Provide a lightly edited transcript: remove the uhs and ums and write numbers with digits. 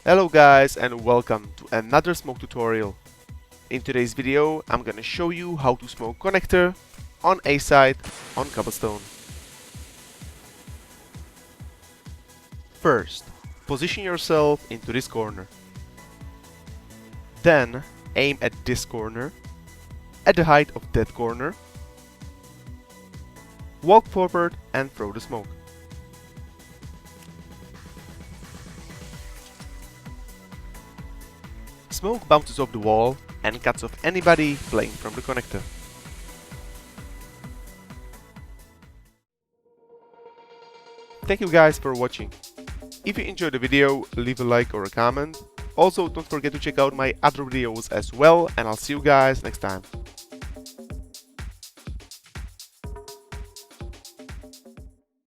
Hello guys and welcome to another smoke tutorial. In today's video I'm gonna show you how to smoke connector on A side on Cobblestone. First, position yourself into this corner. Then aim at this corner, at the height of that corner. Walk forward and throw the smoke. Smoke bounces off the wall and cuts off anybody playing from the connector. Thank you guys for watching. If you enjoyed the video, leave a like or a comment. Also, don't forget to check out my other videos as well, and I'll see you guys next time.